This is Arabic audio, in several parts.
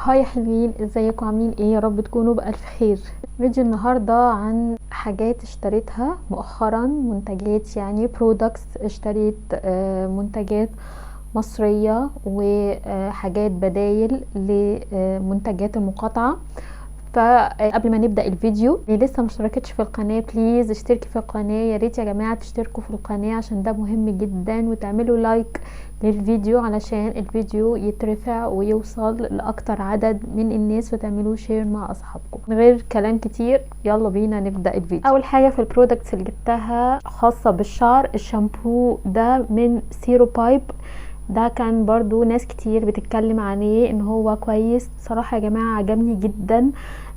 هاي يا حلوين، ازيكم عاملين ايه؟ يا رب تكونوا بألف خير. فيديو النهاردة عن حاجات اشتريتها مؤخرا، منتجات يعني برودكتس. اشتريت منتجات مصرية وحاجات بدايل لمنتجات المقاطعة. فقبل ما نبدأ الفيديو، اللي لسه مشتركتش في القناة بليز اشتركي في القناة. يا ريت يا جماعة تشتركوا في القناة عشان ده مهم جدا، وتعملوا لايك للفيديو علشان الفيديو يترفع ويوصل لأكتر عدد من الناس، وتعملوا شير مع أصحابكم. من غير كلام كتير يلا بينا نبدأ الفيديو. أول حاجة في البرودكتس اللي جبتها خاصة بالشعر، الشامبو ده من سيرو بايب. ده كان برضو ناس كتير بتتكلم عليه ان هو كويس. بصراحة يا جماعة عجبني جدا.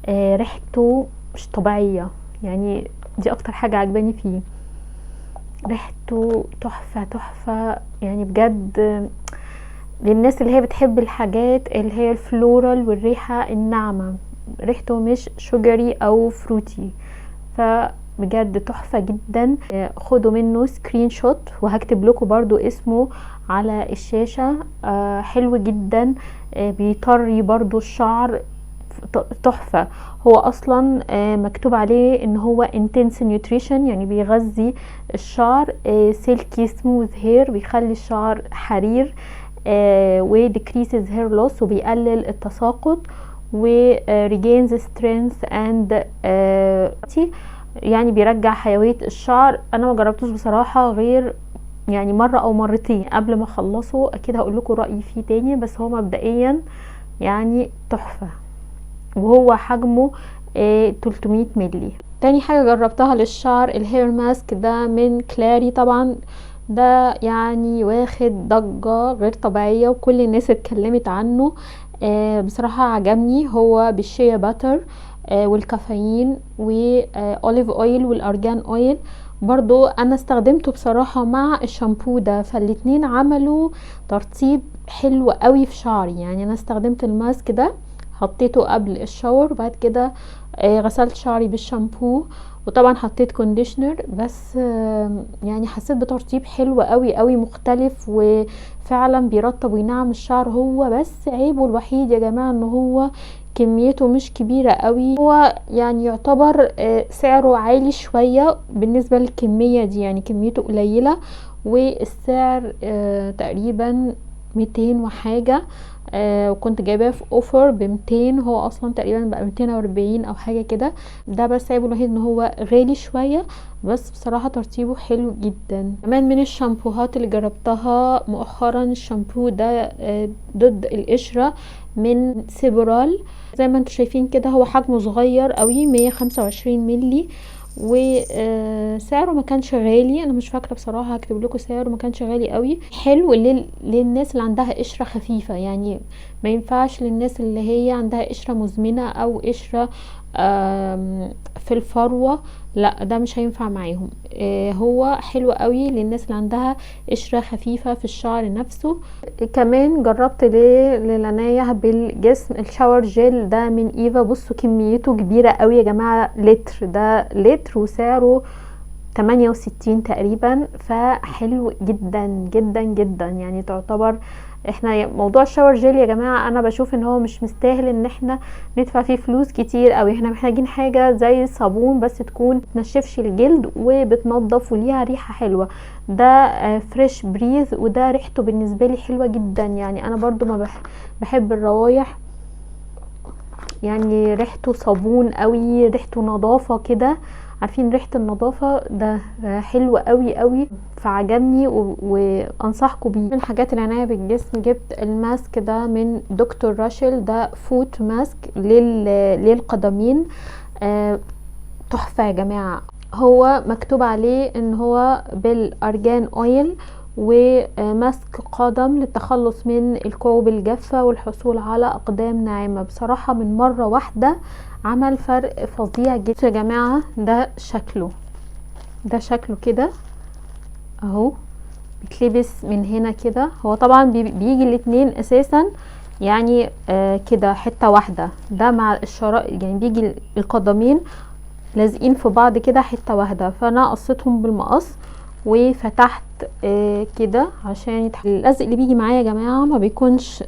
ريحته مش طبيعية، يعني دي اكتر حاجة عجباني فيه. ريحته تحفة تحفة يعني بجد، للناس اللي هي بتحب الحاجات اللي هي الفلورال والريحة الناعمة. ريحته مش شجري او فروتي، فبجد تحفة جدا. خدوا منه سكرين شوت وهكتب لكم برضو اسمه على الشاشة. حلو جدا، بيطري برضو الشعر تحفة. هو اصلا مكتوب عليه ان هو intense nutrition، يعني بيغذي الشعر. silky smooth hair، بيخلي الشعر حرير. و decreases hair loss، وبيقلل التساقط. و regains strength and يعني بيرجع حيوية الشعر. انا ما جربتوش بصراحة غير يعني مرة او مرتين. قبل ما اخلصه اكيد هقول لكم رأيي فيه تاني، بس هو مبدئيا يعني تحفة، وهو حجمه 300 ملي. تاني حاجة جربتها للشعر الهير ماسك ده من كلاري. طبعا ده يعني واخد ضجة غير طبيعية وكل الناس اتكلمت عنه. بصراحة عجبني. هو بالشيا باتر والكافيين واوليف اويل والارجان اويل. برضو انا استخدمته بصراحة مع الشامبو ده، فالاتنين عملوا ترطيب حلو قوي في شعري. يعني انا استخدمت الماسك ده، حطيته قبل الشاور، وبعد كده غسلت شعري بالشامبو، وطبعا حطيت كونديشنر. بس يعني حسيت بترطيب حلو قوي قوي مختلف، وفعلا بيرطب وينعم الشعر. هو بس عيبه الوحيد يا جماعة ان هو كميته مش كبيرة قوي. هو يعني يعتبر سعره عالي شوية بالنسبة للكمية دي، يعني كميته قليلة، والسعر تقريبا 200 وحاجة. وكنت جايباه في اوفر ب200، هو اصلا تقريبا بقى 240 او حاجه كده. ده بس عيبه الوحيد ان هو غالي شويه، بس بصراحه ترطيبه حلو جدا. كمان من الشامبوهات اللي جربتها مؤخرا الشامبو ده ضد القشره من سيبرال. زي ما انتم شايفين كده هو حجمه صغير قوي، 125 ملي، وسعره ما كانش غالي. انا مش فاكره بصراحه، هكتب لكم سعره. ما كانش غالي قوي. حلو للناس اللي عندها قشره خفيفه، يعني ما ينفعش للناس اللي هي عندها قشره مزمنه او قشره في الفروه، لا ده مش هينفع معاهم. هو حلو قوي للناس اللي عندها قشره خفيفه في الشعر نفسه. كمان جربت للعناية بالجسم الشاور جيل ده من ايفا. بصوا كميته كبيرة قوي يا جماعة، لتر، ده لتر وسعره 68 تقريبا. فحلو جدا جدا جدا، يعني تعتبر احنا موضوع الشاور جيل يا جماعة انا بشوف ان هو مش مستاهل ان احنا ندفع فيه فلوس كتير قوي. احنا محتاجين حاجة زي صابون بس تكون متنشفش الجلد وبتنضف وليها ريحة حلوة. ده فريش بريز، وده ريحته بالنسبة لي حلوة جدا. يعني انا برضو ما بحب الروايح، يعني ريحته صابون قوي، ريحته نظافة كده. عارفين ريحة النظافة ده حلو قوي قوي، فعجبني وانصحكم بيه. من حاجات العناية بالجسم جبت الماسك ده من دكتور راشل. ده فوت ماسك للقدمين. تحفة يا جماعة. هو مكتوب عليه ان هو بالارجان اويل، وماسك قدم للتخلص من الكوب الجافة والحصول على اقدام ناعمة. بصراحة من مرة واحدة عمل فرق فظيع جدا يا جماعة. ده شكله كده اهو، بيتلبس من هنا كده. هو طبعا بيجي الاتنين اساسا، يعني كده حتة واحدة. ده مع الشرائط، يعني بيجي القدمين لازقين في بعض كده حته واحده. فانا قصيتهم بالمقص وفتحت كده عشان اللزق اللي بيجي معايا يا جماعه ما بيكونش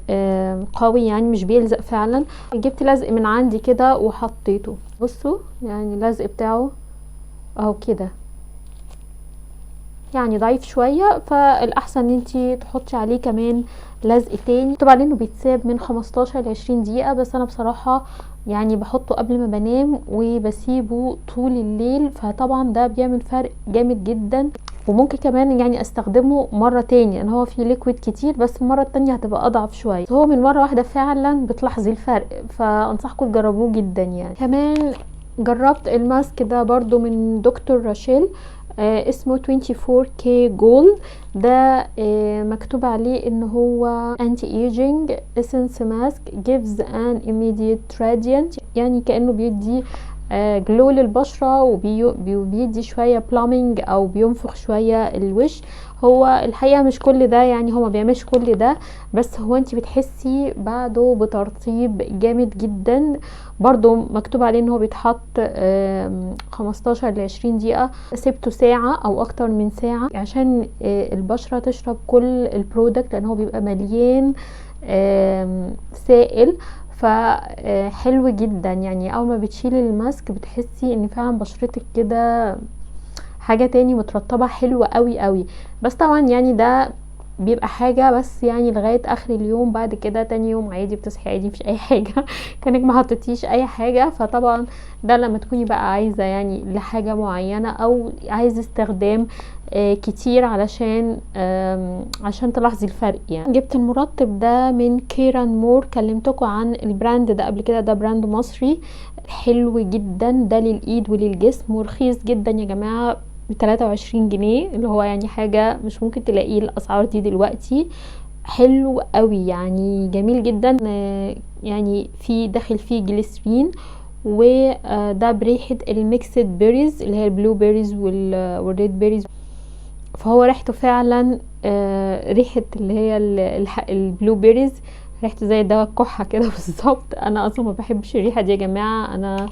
قوي، يعني مش بيلزق فعلا. جبت لزق من عندي كده وحطيته، بصوا يعني اللزق بتاعه اهو كده، يعني ضعيف شويه، فالاحسن ان انتي تحطي عليه كمان لزق تاني. طبعا انه بيتساب من 15 ل 20 دقيقه، بس انا بصراحه يعني بحطه قبل ما بنام وبسيبه طول الليل، فطبعا ده بيعمل فرق جامد جدا. وممكن كمان يعني استخدمه مره تاني، ان هو فيه ليكويد كتير، بس المره التانية هتبقى اضعف شويه. هو من مره واحده فعلا بتلاحظي الفرق، فانصحكم تجربوه جدا. يعني كمان جربت الماسك ده برضو من دكتور راشيل، اسمه 24K جولد. ده مكتوب عليه ان هو anti aging essence mask gives an immediate radiant، يعني كأنه بيدي جلو للبشرة، وبيدي شوية بلامينج او بينفخ شوية الوش. هو الحقيقة مش كل ده، يعني هو ما بيعملش كل ده، بس هو انت بتحسي بعده بترطيب جامد جدا. برضو مكتوب عليه ان هو بيتحط 15 ل 20 دقيقة، سيبته ساعة او اكتر من ساعة عشان البشرة تشرب كل البرودكت، لان هو بيبقى مليان سائل، فحلو جدا. يعني اول ما بتشيلي الماسك بتحسي ان فعلا بشرتك كده حاجة تاني، مترطبة حلوة قوي قوي. بس طبعا يعني ده بيبقى حاجة بس يعني لغاية اخر اليوم، بعد كده تاني يوم عادي بتصحي عادي مفيش اي حاجة كانك ما حطيتيش اي حاجة. فطبعا ده لما تكوني بقى عايزة يعني لحاجة معينة، او عايزة استخدام كتير عشان تلاحظي الفرق. يعني جبت المرطب ده من كيران مور، كلمتكم عن البراند ده قبل كده، ده براند مصري حلو جدا، ده للايد وللجسم، ورخيص جدا يا جماعة، ب23 جنيه، اللي هو يعني حاجة مش ممكن تلاقيه الاسعار دي دلوقتي. حلو قوي يعني جميل جدا، يعني في داخل فيه جليسرين، وده بريحة الميكسد بيريز اللي هي البلو بيريز والريد بيريز، فهو ريحته فعلا ريحة اللي هي البلو بيريز، ريحته زي دواء الكحة كده بالظبط. انا اصلا ما بحبش الريحة دي يا جماعة،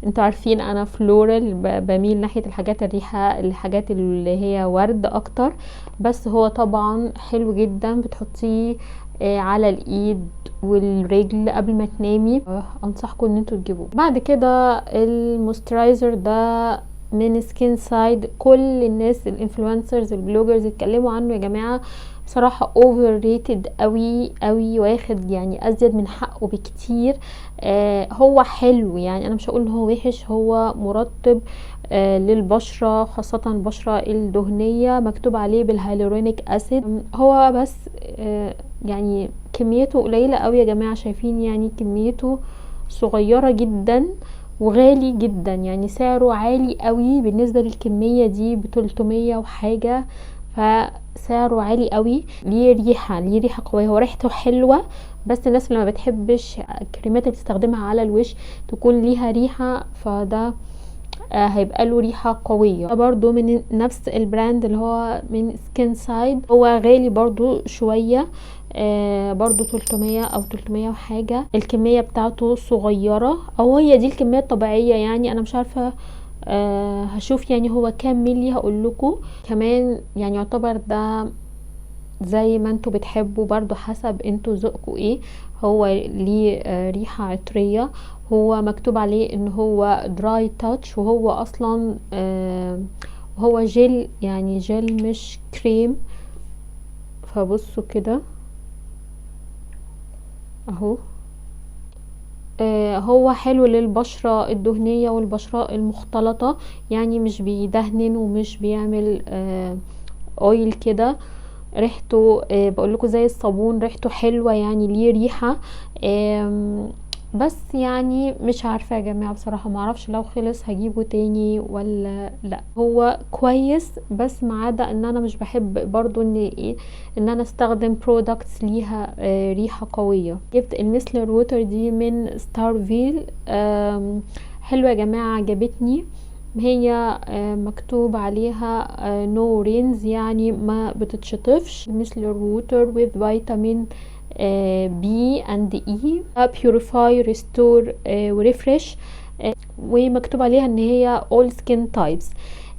انتوا عارفين انا فلورال، بميل ناحية الحاجات اللي هي ورد اكتر. بس هو طبعا حلو جدا، بتحطيه على الايد والرجل قبل ما تنامي، انصحكم ان انتوا تجيبوه. بعد كده الموسترايزر ده من سكين سايد، كل الناس الانفلونسرز البلوجرز اتكلموا عنه يا جماعه، بصراحه اوفر ريتد قوي قوي، واخد يعني ازيد من حقه بكتير. هو حلو، يعني انا مش هقول ان هو وحش، هو مرطب للبشره، خاصه البشره الدهنيه، مكتوب عليه بالهيالورونيك اسيد. هو بس يعني كميته قليله قوي يا جماعه، شايفين يعني كميته صغيره جدا وغالي جدا، يعني سعره عالي قوي بالنسبة للكمية دي، ب300 وحاجة، فسعره عالي قوي. ليه ريحة قوية، هو ريحته حلوة، بس الناس اللي ما بتحبش الكريمات اللي بتستخدمها على الوش تكون ليها ريحة، فده هيبقى له ريحة قوية. برضو من نفس البراند اللي هو من سكين سايد، هو غالي برضو شوية، برضو 300 او 300 وحاجة. الكمية بتاعته صغيرة، او هي دي الكمية الطبيعية، يعني انا مش عارفة هشوف يعني هو كام ملي هقول لكم كمان. يعني يعتبر ده زي ما انتوا بتحبوا، برضو حسب انتوا ذوقكم ايه. هو ليه ريحة عطرية، هو مكتوب عليه ان هو دراي تاتش، وهو اصلا هو جل، يعني جل مش كريم. فبصوا كده اهو، هو حلو للبشرة الدهنية والبشرة المختلطة، يعني مش بيدهن ومش بيعمل اويل كده. ريحته بقولكوا زي الصابون، ريحته حلوة، يعني ليه ريحة. بس يعني مش عارفة يا جماعة بصراحة، معرفش لو خلص هجيبه تاني ولا لا. هو كويس، بس ما عدا ان انا مش بحب برضو ان انا استخدم برودكتس ليها ريحة قوية. جبت الميسلر ووتر دي من ستارفيل، حلوة يا جماعة، عجبتني. هي مكتوب عليها نو رينز، يعني ما بتتشطفش. مثل ووتر with فيتامين بي اند اي، بيوريفاي ريستور وريفريش، ومكتوب عليها ان هي all skin types.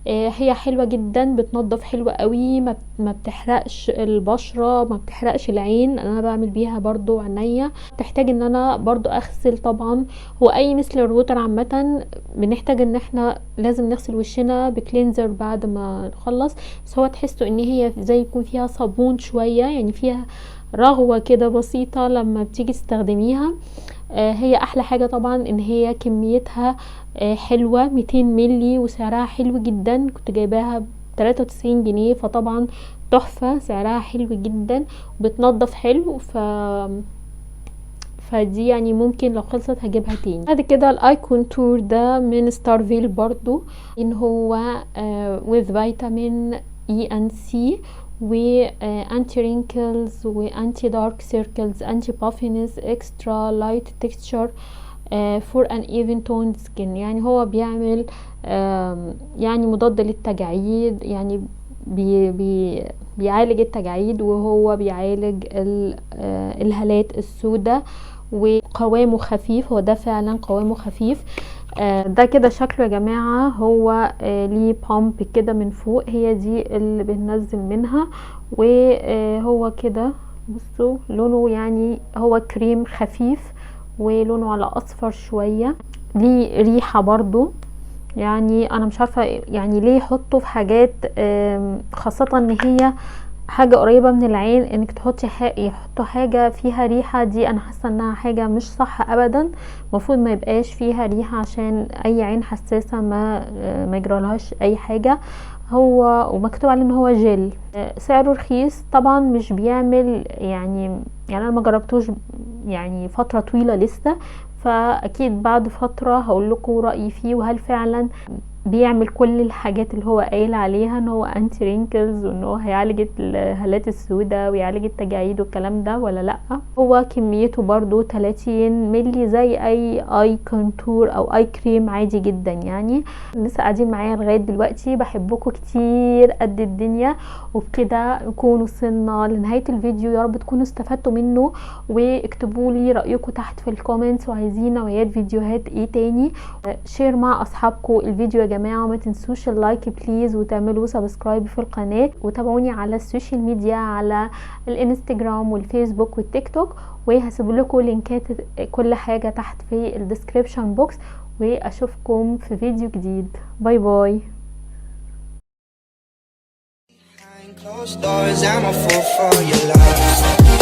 هي حلوة جدا، بتنضف حلوة قوي، ما بتحرقش البشرة، ما بتحرقش العين. انا بعمل بيها برضو عينيا. تحتاج ان انا برضو اغسل طبعا. هو اي مثل الروتر عامة بنحتاج ان احنا لازم نغسل وشنا بكلينزر بعد ما نخلص. بس هو تحسوا ان هي زي يكون فيها صابون شوية، يعني فيها رغوة كده بسيطة لما بتيجي تستخدميها. هي احلى حاجة طبعا ان هي كميتها حلوة، 200 ملي، وسعرها حلو جدا. كنت جايباها ب93 جنيه، فطبعا تحفة، سعرها حلو جدا وبتنضف حلو. فدي يعني ممكن لو خلصت هجيبها تاني. بعد كده الاي كونتور ده من ستارفيل برضو، ان هو with فيتامين اي اند سي، و انتي رينكلز وانتي دارك سيركلز، انتي بافينس، اكسترا لايت تكستشر فور ان ايفن تون سكين. يعني هو بيعمل يعني مضاد للتجاعيد، يعني بيعالج التجاعيد، وهو بيعالج الهالات السوداء، وقوامه خفيف. هو ده فعلا قوامه خفيف. ده كده شكله يا جماعة. هو ليه بامب كده من فوق، هي دي اللي بننزل منها. وهو كده بصوا لونه، يعني هو كريم خفيف ولونه على اصفر شوية. ليه ريحة برضو، يعني انا مش عارفة يعني ليه يحطوا في حاجات، خاصة ان هي حاجة قريبة من العين، انك تحطي يحطوا حاجة فيها ريحة. دي انا حاسة انها حاجة مش صح ابدا. المفروض ما يبقاش فيها ريحة عشان اي عين حساسة ما يجرالهاش اي حاجة. هو ومكتوب عليه ان هو جل. سعره رخيص طبعا، مش بيعمل يعني انا ما جربتوش يعني فترة طويلة لسه، فاكيد بعد فترة هقول لكم رأيي فيه، وهل فعلا بيعمل كل الحاجات اللي هو قايل عليها، ان هو انتي رينكلز، وان هو هيعالج الهالات السوداء ويعالج التجاعيد والكلام ده ولا لا. هو كميته برضو 30 ملي زي اي كونتور او اي كريم عادي جدا. يعني لسه قاعدين معايا لغايه دلوقتي، بحبكم كتير قد الدنيا. وبكده نكون وصلنا لنهايه الفيديو. يا رب تكونوا استفدتوا منه، واكتبوا لي رايكم تحت في الكومنتس، وعايزين نوعيات فيديوهات ايه تاني. شير مع اصحابكم الفيديو يا جماعه، وما تنسوش اللايك بليز، وتعملوا سبسكرايب في القناه، وتابعوني على السوشيال ميديا على الانستجرام والفيسبوك والتيك توك. وهسيب لكم لينكات كل حاجه تحت في الديسكريبشن بوكس. واشوفكم في فيديو جديد. باي باي. Closed doors, I'm a fool for your love.